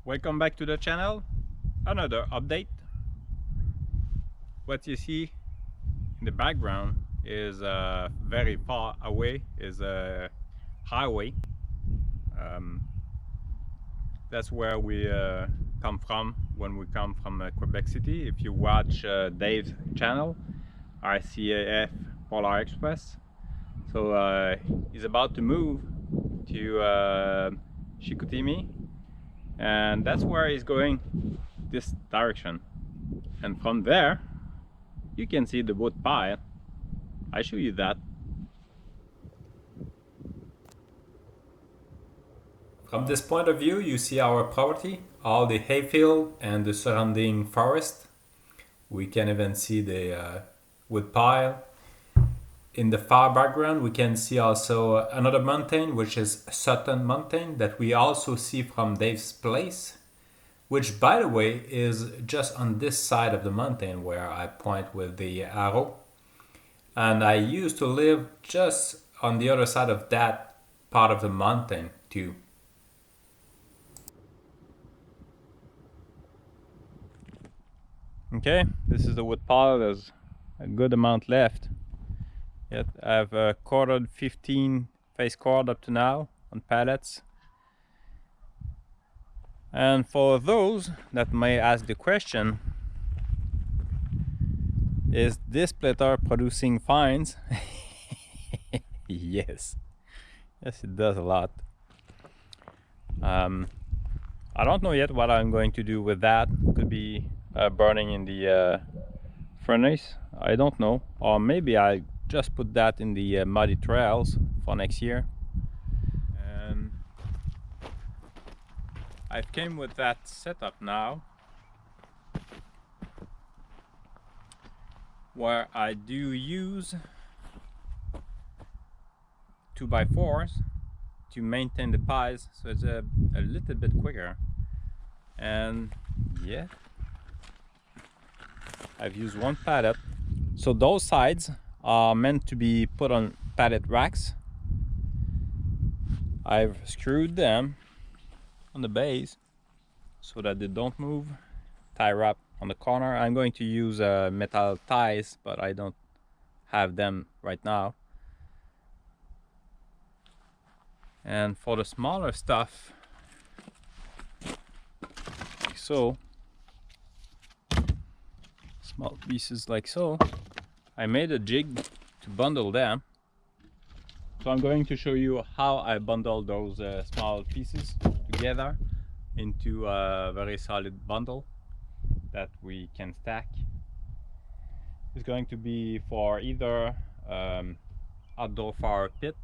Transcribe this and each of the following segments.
Welcome back to the channel. Another update. What you see in the background is very far away is a highway. That's where we come from when we come from Quebec City. If you watch Dave's channel, RCAF Polar Express, so he's about to move to Chicoutimi, and that's where he's going, this direction. And from there you can see the wood pile. I show you that. From this point of view, you see our property, all the hayfield and the surrounding forest. We can even see the wood pile. In the far background, we can see also another mountain, which is Sutton Mountain, that we also see from Dave's place, which, by the way, is just on this side of the mountain where I point with the arrow. And I used to live just on the other side of that part of the mountain too. Okay, this is the wood pile. There's a good amount left. Yet I've corded 15 face cord up to now on pallets. And for those that may ask the question, is this splitter producing fines? Yes, it does a lot. I don't know yet what I'm going to do with that. Could be burning in the furnace, I don't know, or maybe I just put that in the muddy trails for next year. And I've came with that setup now, where I do use 2x4s to maintain the pies, so it's a little bit quicker. And yeah, I've used one pallet. So those sides are meant to be put on pallet racks. I've screwed them on the base so that they don't move. Tie wrap on the corner. I'm going to use metal ties, but I don't have them right now. And for the smaller stuff, like so, small pieces like so, I made a jig to bundle them. So I'm going to show you how I bundle those small pieces together into a very solid bundle that we can stack. It's going to be for either outdoor fire pit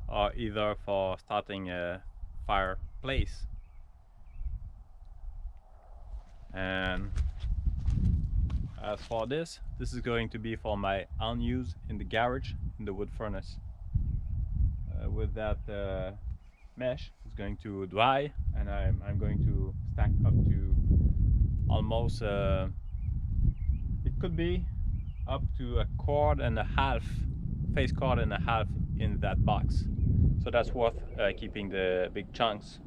or either for starting a fireplace. And as for this is going to be for my own use in the garage in the wood furnace. With that mesh, it's going to dry, and I'm going to stack up to almost it could be up to a cord and a half, face cord and a half in that box. So that's worth keeping the big chunks.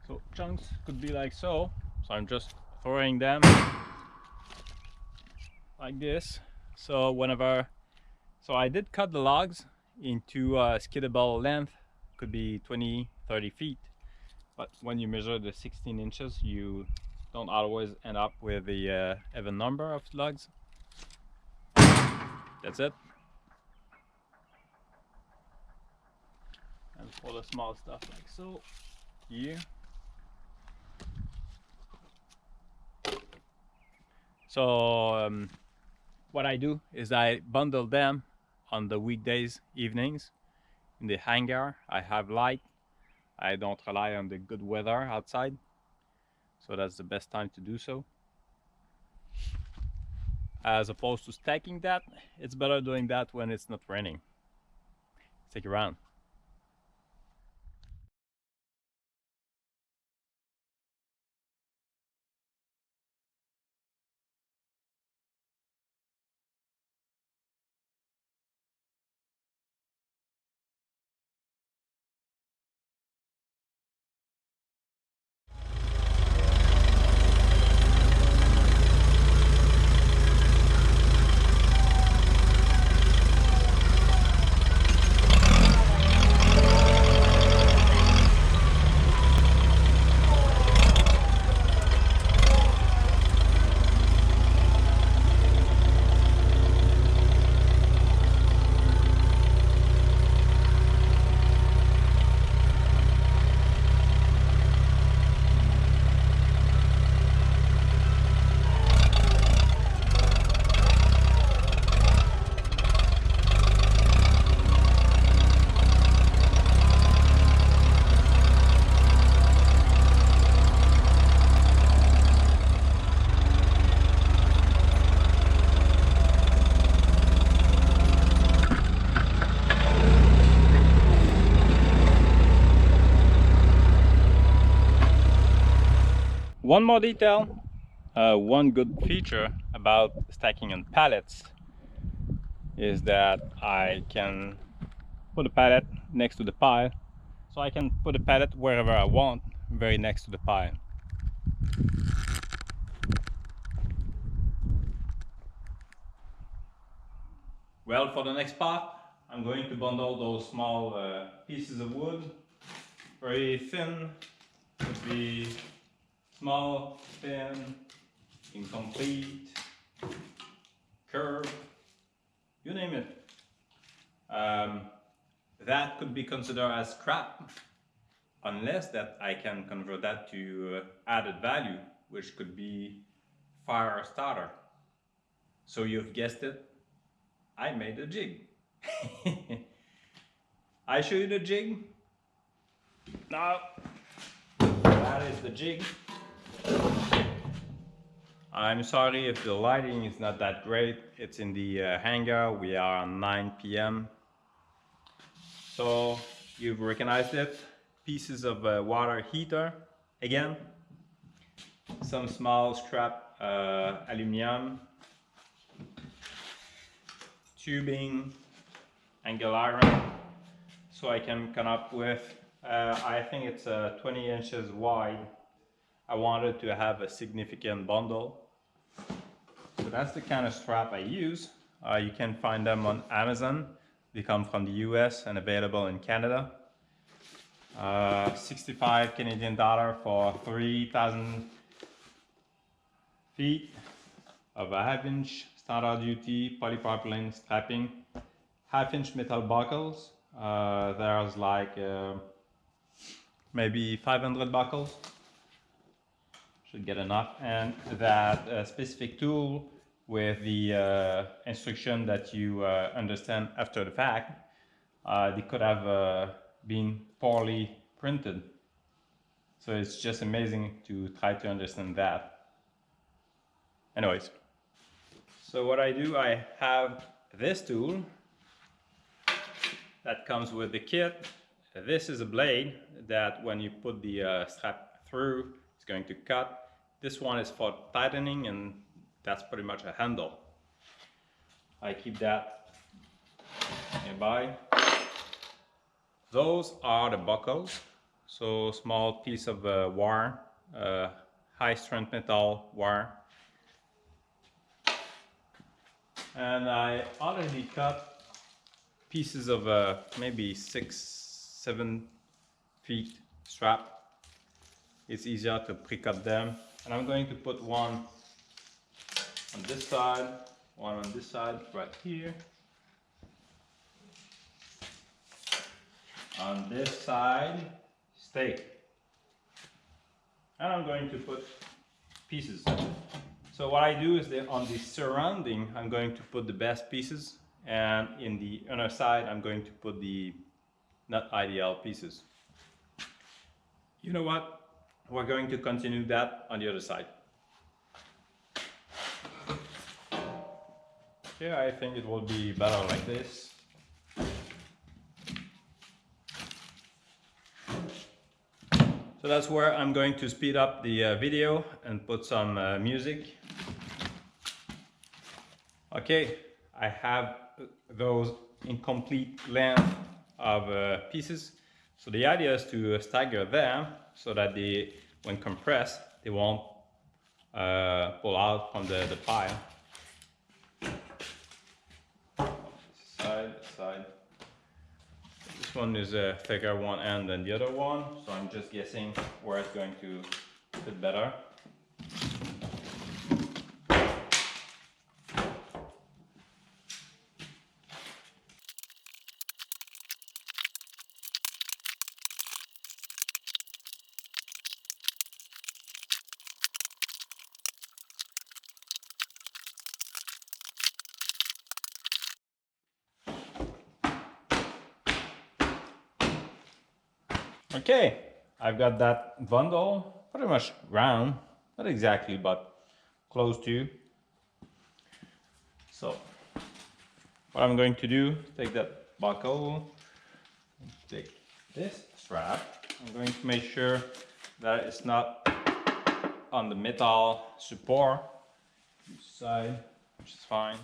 So chunks could be like so. So I'm just throwing them like this. So whenever, so I did cut the logs into a skiddable length, could be 20-30 feet. But when you measure the 16 inches, you don't always end up with the even number of logs. That's it. And for the small stuff like so, here. So what I do is I bundle them on the weekdays evenings in the hangar. I have light. I don't rely on the good weather outside, so that's the best time to do so. As opposed to stacking that, it's better doing that when it's not raining. Stick around. One more detail, one good feature about stacking on pallets is that I can put a pallet next to the pile, so I can put a pallet wherever I want, very next to the pile. Well, for the next part, I'm going to bundle those small pieces of wood, very thin, could be small, thin, incomplete, curved, you name it. That could be considered as scrap, unless that I can convert that to added value, which could be fire starter. So you've guessed it, I made a jig. I show you the jig. Now, that is the jig. I'm sorry if the lighting is not that great. It's in the hangar. We are on 9 p.m. So you've recognized it. Pieces of water heater again. Some small scrap aluminum. Tubing, angle iron. So I can come up with, I think it's 20 inches wide. I wanted to have a significant bundle. So that's the kind of strap I use. You can find them on Amazon. They come from the US and available in Canada. 65 Canadian dollar for 3,000 feet of a half-inch standard duty polypropylene strapping. Half-inch metal buckles. There's like maybe 500 buckles. Should get enough, and that specific tool with the instruction that you understand after the fact, they could have been poorly printed. So it's just amazing to try to understand that. Anyways, so what I do, I have this tool that comes with the kit. This is a blade that when you put the strap through, it's going to cut. This one is for tightening, and that's pretty much a handle. I keep that nearby. Those are the buckles. So small piece of wire, high strength metal wire. And I already cut pieces of maybe 6-7 feet strap. It's easier to pre-cut them. And I'm going to put one on this side, one on this side, right here. On this side, stake. And I'm going to put pieces. So what I do is that on the surrounding, I'm going to put the best pieces, and in the inner side, I'm going to put the not ideal pieces. You know what? We're going to continue that on the other side. Yeah, I think it will be better like this. So that's where I'm going to speed up the video and put some music. Okay, I have those incomplete length of pieces. So the idea is to stagger them so that they, when compressed, they won't pull out from the pile. Side, side. This one is a thicker one end than the other one, so I'm just guessing where it's going to fit better. Okay, I've got that bundle pretty much round, not exactly, but close to. So what I'm going to do, take that buckle, take this strap. I'm going to make sure that it's not on the metal support side, which is fine.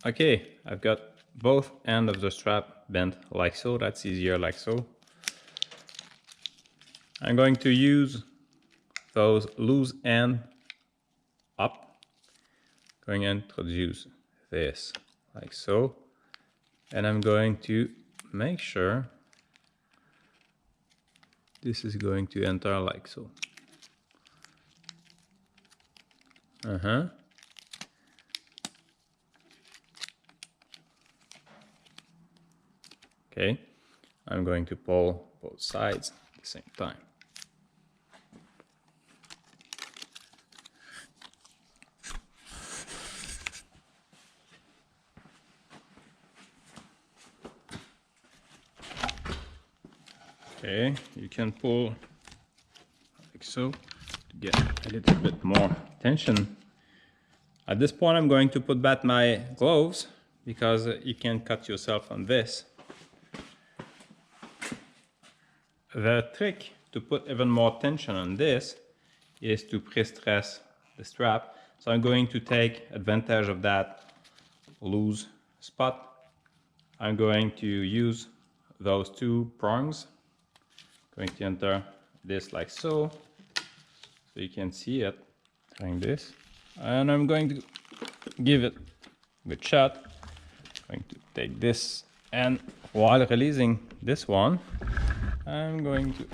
Okay, I've got both ends of the strap bent like so. That's easier like so. I'm going to use those loose ends up. Going to introduce this like so. And I'm going to make sure this is going to enter like so. Okay, I'm going to pull both sides at the same time. Okay, you can pull like so to get a little bit more tension. At this point, I'm going to put back my gloves because you can cut yourself on this. The trick to put even more tension on this is to pre-stress the strap. So I'm going to take advantage of that loose spot. I'm going to use those two prongs. Going to enter this like so you can see it, trying this. And I'm going to give it a good shot. Going to take this, and while releasing this one, I'm going to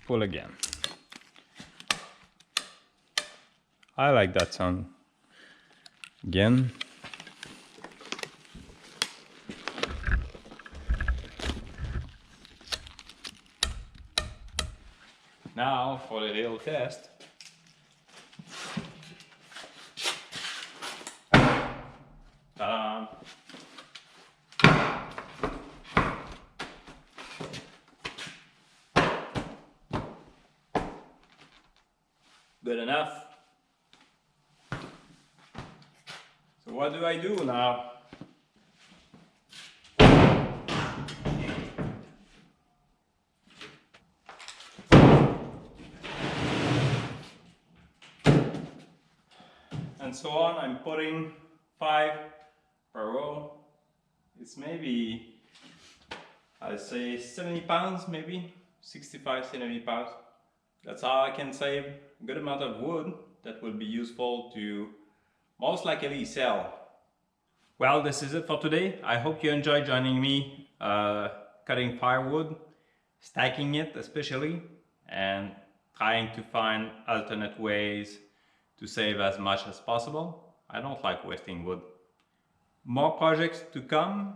pull again. I like that sound. Again. Now for the real test. Ta-da! Good enough. So what do I do now? And so on, I'm putting 5 per row. It's maybe, I'd say 70 pounds, maybe 65, 70 pounds. That's how I can save a good amount of wood that will be useful to most likely sell. Well, this is it for today. I hope you enjoyed joining me cutting firewood, stacking it especially, and trying to find alternate ways to save as much as possible. I don't like wasting wood. More projects to come.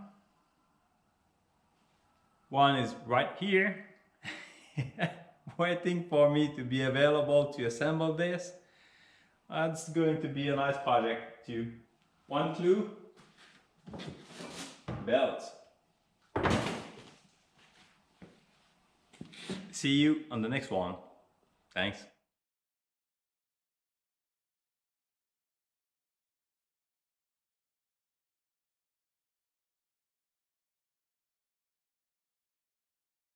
One is right here, waiting for me to be available to assemble this. That's going to be a nice project too. One clue, belt. See you on the next one. Thanks.